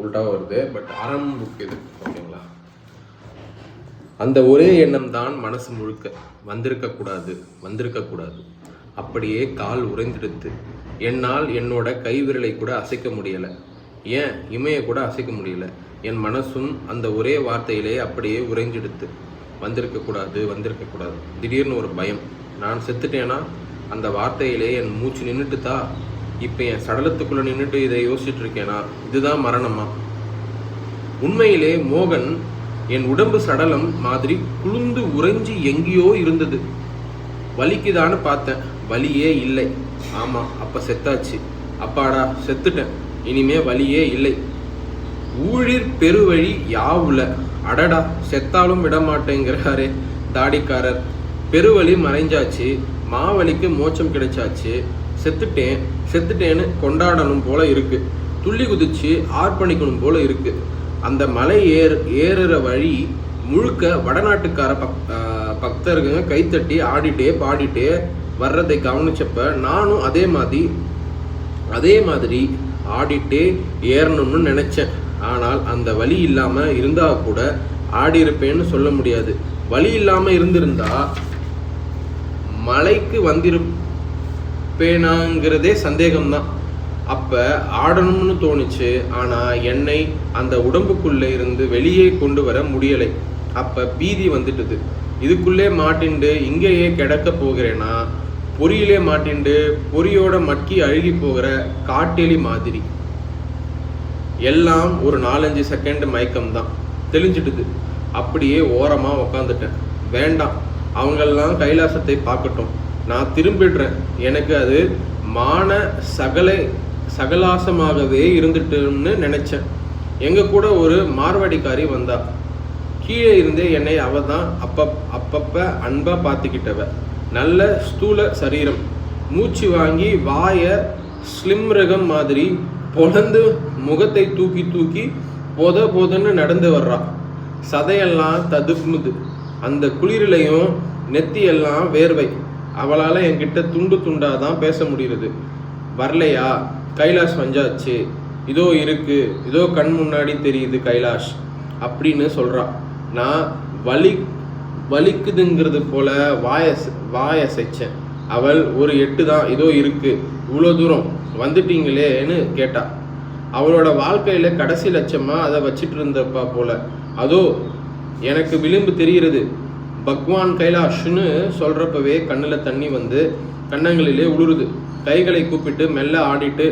உள்டாக வருது. பட் ஆரம்ப புக் இது, ஓகேங்களா? அந்த ஒரே எண்ணம் தான் மனசு முழுக்க, வந்திருக்கக்கூடாது. அப்படியே கால் உறைந்திடுத்து. என்னால் என்னோட கைவிரலை கூட அசைக்க முடியலை, ஏன் இமையை கூட அசைக்க முடியல. என் மனசும் அந்த ஒரே வார்த்தையிலே அப்படியே உறைஞ்சிடுத்து. வந்திருக்கக்கூடாது. திடீர்னு ஒரு பயம். நான் செத்துட்டேனா? அந்த வார்த்தையிலே என் மூச்சு நின்றுட்டுதா? இப்போ என் சடலத்துக்குள்ளே நின்றுட்டு இதை யோசிச்சுட்டு இருக்கேனா? இதுதான் மரணமா? உண்மையிலே மோகன் என் உடம்பு சடலம் மாதிரி குளிர்ந்து உறைஞ்சி எங்கேயோ இருந்தது. வலிக்குதான்னு பார்த்தேன், வலியே இல்லை. ஆமாம், அப்போ செத்தாச்சு. அப்பாடா, செத்துட்டேன், இனிமே வலியே இல்லை. ஊழிர் பெருவழி யாவுல. அடடா, செத்தாலும் விடமாட்டேங்கிறாரே தாடிக்காரர். பெருவழி மறைஞ்சாச்சு, மாவலிக்கு மோட்சம் கிடைச்சாச்சு. செத்துட்டேன்னு கொண்டாடணும் போல இருக்கு. துள்ளி குதிச்சு ஆர்ப்பணிக்கணும் போல இருக்கு. அந்த மலை ஏறுற வழி முழுக்க வடநாட்டுக்கார பக்தருங்க கைத்தட்டி ஆடிட்டே பாடிட்டே வர்றதை கவனிச்சப்ப நானும் அதே மாதிரி ஆடிட்டே ஏறணும்னு நினைச்சேன். ஆனால் அந்த வழி இல்லாம இருந்தா கூட ஆடி இருப்பேன்னு சொல்ல முடியாது. வழி இல்லாம இருந்திருந்தா மலைக்கு வந்திருப்பேனாங்கிறதே சந்தேகம்தான். அப்ப ஆடணும்னு தோணுச்சு. ஆனா என்னை அந்த உடம்புக்குள்ளே இருந்து வெளியே கொண்டு வர முடியலை. அப்ப பீதி வந்துட்டுது. இதுக்குள்ளே மாட்டிண்டு இங்கேயே கிடக்க போகிறேனா? பொரியிலே மாட்டிண்டு பொரியோட மட்கி அழுகி போகிற காட்டெலி மாதிரி. எல்லாம் ஒரு 4-5 செகண்ட் மயக்கம்தான். தெளிஞ்சிட்டுது. அப்படியே ஓரமா உக்காந்துட்டேன். வேண்டாம், அவங்கெல்லாம் கைலாசத்தை பார்க்கட்டும், நான் திரும்பிடுறேன். எனக்கு அது மான சகலாசமாகவே இருந்துட்டுன்னு நினைச்சேன். எங்க கூட ஒரு மார்வாடிக்காரி வந்தா. கீழே இருந்தே என்னை அவ தான் அப்பப்ப அன்பா பார்த்துக்கிட்டவ. நல்ல ஸ்தூல சரீரம், மூச்சு வாங்கி வாய ஸ்லிம் ரகம் மாதிரி பொழந்து முகத்தை தூக்கி போதுன்னு நடந்து வர்றா. சதையெல்லாம் ததுப்புது. அந்த குளிரிலையும் நெத்தியெல்லாம் வேர்வை. அவளால் என்கிட்ட துண்டாதான் பேச முடியுது. வரலையா? கைலாஷ் வந்தாச்சு, இதோ இருக்கு, இதோ கண் முன்னாடி தெரியுது கைலாஷ் அப்படின்னு சொல்றா. நான் வலிக்குதுங்கிறது போல வாய அசைச்சேன். அவள் ஒரு 8 தான், இதோ இருக்கு, இவ்வளோ தூரம் வந்துட்டீங்களேன்னு கேட்டா. அவளோட வாழ்க்கையில கடைசி லட்சமா அதை வச்சிட்டு இருந்தப்பா போல. அதோ எனக்கு விளிம்பு தெரிகிறது. பகவான் கைலாஷ்னு சொல்றப்பவே கண்ணுல தண்ணி வந்து கன்னங்களிலே உளுருது. கைகளை கூப்பிட்டு மெல்ல ஆடிட்டு